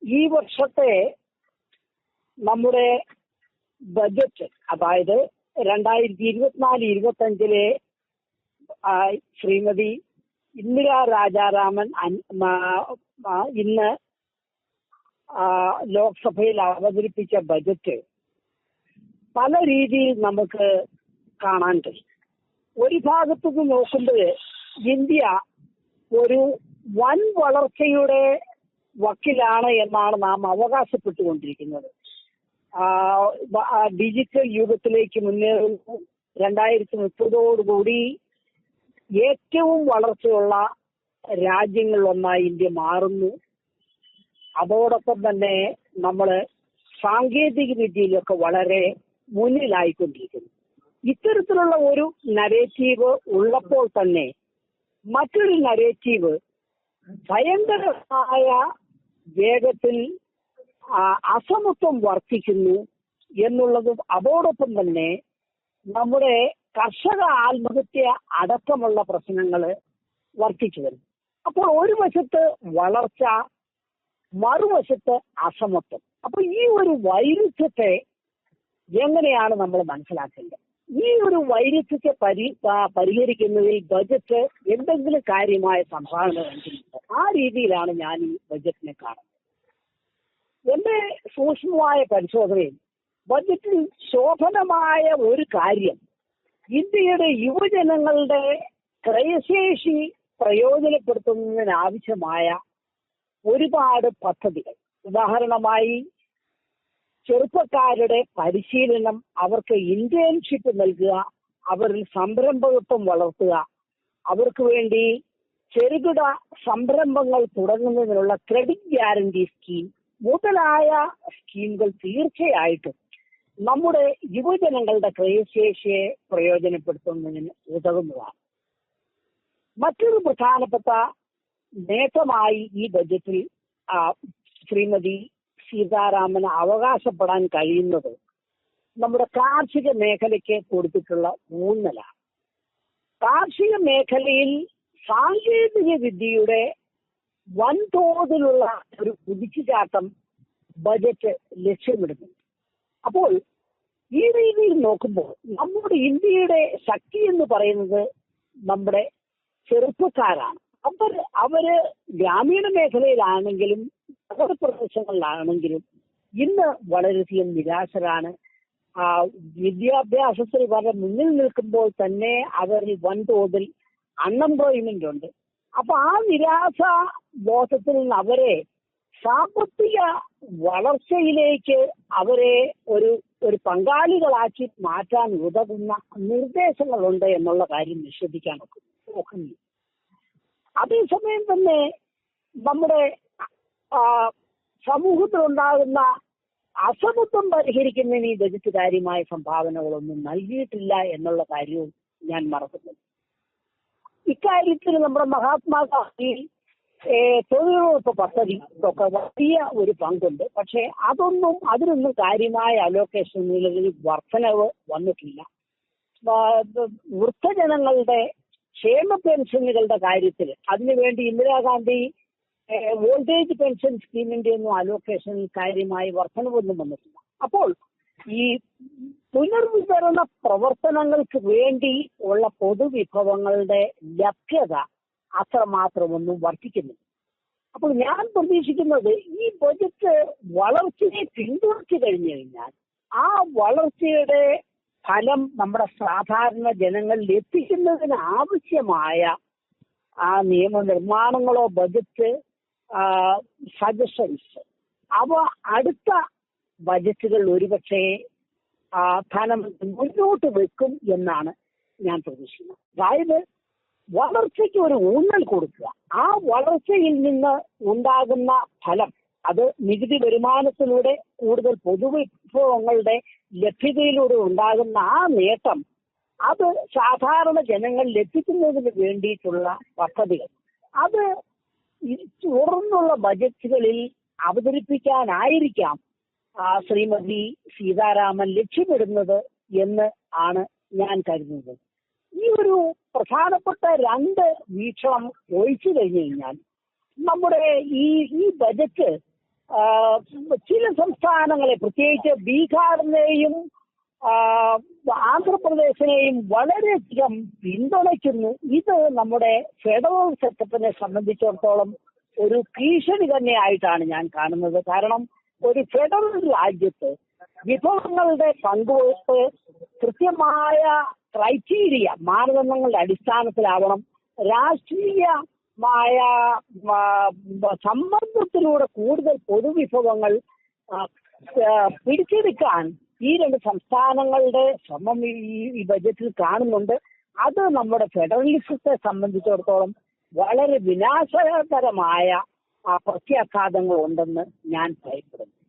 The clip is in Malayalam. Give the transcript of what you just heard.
ഈ വർഷത്തെ നമ്മുടെ ബജറ്റ്, അതായത് 2024-25 ശ്രീമതി ഇന്ദിരാ രാജാറാമൻ ഇന്ന് ലോക്സഭയിൽ അവതരിപ്പിച്ച ബജറ്റ് പല രീതിയിൽ നമുക്ക് കാണാൻ കഴിയും. ഒരു ഭാഗത്തുനിന്ന് നോക്കുമ്പോൾ ഇന്ത്യ ഒരു വൻ വളർച്ചയുടെ വക്കിലാണ് എന്നാണ് നാം അവകാശപ്പെട്ടുകൊണ്ടിരിക്കുന്നത്. ഡിജിറ്റൽ യുഗത്തിലേക്ക് മുന്നേറുന്നു. 2030 ഏറ്റവും വളർച്ചയുള്ള രാജ്യങ്ങളിലൊന്നായി ഇന്ത്യ മാറുന്നു. അതോടൊപ്പം തന്നെ നമ്മൾ സാങ്കേതിക വിദ്യയിലൊക്കെ വളരെ മുന്നിലായിക്കൊണ്ടിരിക്കുന്നു. ഇത്തരത്തിലുള്ള ഒരു നരേറ്റീവ് ഉള്ളപ്പോൾ തന്നെ മറ്റൊരു നരേറ്റീവ് ഭയങ്കരമായ വേഗത്തിൽ അസമത്വം വർദ്ധിക്കുന്നു എന്നുള്ളതും അതോടൊപ്പം തന്നെ നമ്മുടെ കർഷക ആത്മഹത്യ അടക്കമുള്ള പ്രശ്നങ്ങൾ വർദ്ധിച്ചു വരുന്നു. അപ്പോൾ ഒരു വശത്ത് വളർച്ച, മറുവശത്ത് അസമത്വം. അപ്പോൾ ഈ ഒരു വൈരുദ്ധ്യത്തെ എങ്ങനെയാണ് നമ്മൾ മനസ്സിലാക്കേണ്ടത്? ഈ ഒരു വൈരുദ്ധ്യത്തെ പരിഹരിക്കുന്നതിൽ ബജറ്റ് എന്തെങ്കിലും കാര്യമായ സംഭാവന നൽകുന്നുണ്ട്. ആ രീതിയിലാണ് ഞാൻ ഈ ബജറ്റിനെ കാണുന്നത്. എന്റെ സൂക്ഷ്മമായ പരിശോധനയിൽ ബജറ്റിൽ ശോഭനമായ ഒരു കാര്യം ഇന്ത്യയുടെ യുവജനങ്ങളുടെ ക്രയശേഷി പ്രയോജനപ്പെടുത്തുന്നതിനാവശ്യമായ ഒരുപാട് പദ്ധതികൾ, ഉദാഹരണമായി ചെറുപ്പക്കാരുടെ പരിശീലനം, അവർക്ക് ഇന്റേൺഷിപ്പ് നൽകുക, അവരിൽ സംരംഭകത്വം വളർത്തുക, അവർക്ക് വേണ്ടി ചെറുകിട സംരംഭങ്ങൾ തുടങ്ങുന്നതിനുള്ള ക്രെഡിറ്റ് ഗ്യാരണ്ടി സ്കീം മുതലായ സ്കീമുകൾ തീർച്ചയായിട്ടും നമ്മുടെ യുവജനങ്ങളുടെ ക്രയശേഷിയെ പ്രയോജനപ്പെടുത്തുന്നതിന് ഉതകുന്നതാണ്. മറ്റൊരു പ്രധാനപ്പെട്ട നേട്ടമായി ഈ ബജറ്റിൽ ശ്രീമതി സീതാരാമന് അവകാശപ്പെടാൻ കഴിയുന്നത് നമ്മുടെ കാർഷിക മേഖലയ്ക്ക് കൊടുത്തിട്ടുള്ള ഊന്നലാണ്. കാർഷിക മേഖലയിൽ സാങ്കേതിക വിദ്യയുടെ വൻതോതിലുള്ള ഒരു കുതിച്ചുചാട്ടം ബജറ്റ് ലക്ഷ്യമിടുന്നുണ്ട്. അപ്പോൾ ഈ രീതിയിൽ നോക്കുമ്പോൾ നമ്മുടെ ഇന്ത്യയുടെ ശക്തി എന്ന് പറയുന്നത് നമ്മുടെ ചെറുപ്പക്കാരാണ്. അവര് ഗ്രാമീണ മേഖലയിലാണെങ്കിലും നഗരപ്രദേശങ്ങളിലാണെങ്കിലും ഇന്ന് വളരെയധികം നിരാശരാണ്. വിദ്യാഭ്യാസത്തിൽ വളരെ മുന്നിൽ നിൽക്കുമ്പോൾ തന്നെ അവരിൽ വൻതോതിൽ അൺഎംപ്ലോയ്മെന്റ് ഉണ്ട്. അപ്പൊ ആ നിരാശ ബോധത്തിൽ നിന്ന് അവരെ സാമ്പത്തിക വളർച്ചയിലേക്ക് അവരെ ഒരു പങ്കാളികളാക്കി മാറ്റാൻ ഉതകുന്ന നിർദ്ദേശങ്ങളുണ്ട് എന്നുള്ള കാര്യം നിഷേധിക്കാൻ ഒക്കുന്നില്ല. അതേസമയം തന്നെ നമ്മുടെ സമൂഹത്തിലുണ്ടാകുന്ന അസമത്വം പരിഹരിക്കുന്നതിന് ഈ ബജറ്റ് കാര്യമായ സംഭാവനകളൊന്നും നൽകിയിട്ടില്ല എന്നുള്ള കാര്യവും ഞാൻ മറക്കുന്നു. ഇക്കാര്യത്തിൽ നമ്മുടെ മഹാത്മാഗാന്ധി തൊഴിലുറപ്പ് പദ്ധതി ഒക്കെ വലിയ ഒരു പങ്കുണ്ട്. പക്ഷെ അതിനൊന്നും കാര്യമായ അലോക്കേഷൻ നിലവിൽ വർധനവ് വന്നിട്ടില്ല. വൃദ്ധജനങ്ങളുടെ ക്ഷേമ പെൻഷനുകളുടെ കാര്യത്തിൽ അതിനുവേണ്ടി ഇന്ദിരാഗാന്ധി വോൾട്ടേജ് പെൻഷൻ സ്കീമിന്റെ ഒന്നും അലോക്കേഷനിൽ കാര്യമായ വർധനവൊന്നും വന്നിട്ടില്ല. അപ്പോൾ ഈ പുനർവിതരണ പ്രവർത്തനങ്ങൾക്ക് വേണ്ടി ഉള്ള പൊതുവിഭവങ്ങളുടെ ലഭ്യത അത്രമാത്രമൊന്നും വർദ്ധിക്കുന്നില്ല. അപ്പോൾ ഞാൻ പ്രതീക്ഷിക്കുന്നത് ഈ ബജറ്റ് വളർച്ചയെ പിന്തുണച്ചു കഴിഞ്ഞു കഴിഞ്ഞാൽ ആ വളർച്ചയുടെ ഫലം നമ്മുടെ സാധാരണ ജനങ്ങളിൽ എത്തിക്കുന്നതിന് ആവശ്യമായ ആ നിയമനിർമ്മാണങ്ങളോ ബജറ്റ് സജഷൻസ് അവ അടുത്ത ബജറ്റുകൾ ഒരുപക്ഷെ ധനമന്ത്രി മുന്നോട്ട് വെക്കും എന്നാണ് ഞാൻ പ്രതീക്ഷിക്കുന്നത്. അതായത് വളർച്ചയ്ക്ക് ഒരു ഊന്നൽ കൊടുക്കുക, ആ വളർച്ചയിൽ നിന്ന് ഉണ്ടാകുന്ന ഫലം, അത് നികുതി വരുമാനത്തിലൂടെ കൂടുതൽ പൊതുവിഭവങ്ങളുടെ ലഭ്യതയിലൂടെ ഉണ്ടാകുന്ന ആ നേട്ടം, അത് സാധാരണ ജനങ്ങളിൽ എത്തിക്കുന്നതിന് വേണ്ടിയിട്ടുള്ള പദ്ധതികൾ, അത് തുടർന്നുള്ള ബജറ്റുകളിൽ അവതരിപ്പിക്കാനായിരിക്കാം ശ്രീമതി സീതാരാമൻ ലക്ഷ്യമിടുന്നത് എന്ന് ആണ് ഞാൻ കരുതുന്നത്. ഈ ഒരു പ്രധാനപ്പെട്ട രണ്ട് വീക്ഷണം ഒഴിച്ചു കഴിഞ്ഞു കഴിഞ്ഞാൽ നമ്മുടെ ഈ ബജറ്റ് ചില സംസ്ഥാനങ്ങളെ, പ്രത്യേകിച്ച് ബീഹാറിനെയും ആന്ധ്രാപ്രദേശിനെയും വളരെയധികം പിന്തുണയ്ക്കുന്നു. ഇത് നമ്മുടെ ഫെഡറൽ സെറ്റപ്പിനെ സംബന്ധിച്ചിടത്തോളം ഒരു ഭീഷണി തന്നെയായിട്ടാണ് ഞാൻ കാണുന്നത്. കാരണം ഒരു ഫെഡറൽ രാജ്യത്ത് വിഭവങ്ങളുടെ പങ്കുവയ്പ് കൃത്യമായ ക്രൈറ്റീരിയ, മാനദണ്ഡങ്ങളുടെ അടിസ്ഥാനത്തിലാവണം. രാഷ്ട്രീയമായ സമ്മർദ്ദത്തിലൂടെ കൂടുതൽ പൊതുവിഭവങ്ങൾ പിടിച്ചെടുക്കാൻ ഈ രണ്ട് സംസ്ഥാനങ്ങളുടെ ശ്രമം ഈ ബജറ്റിൽ കാണുന്നുണ്ട്. അത് നമ്മുടെ ഫെഡറലിസത്തെ സംബന്ധിച്ചിടത്തോളം വളരെ വിനാശകരമായ പ്രത്യാഘാതങ്ങൾ ഉണ്ടെന്ന് ഞാൻ ഭയപ്പെടുന്നു.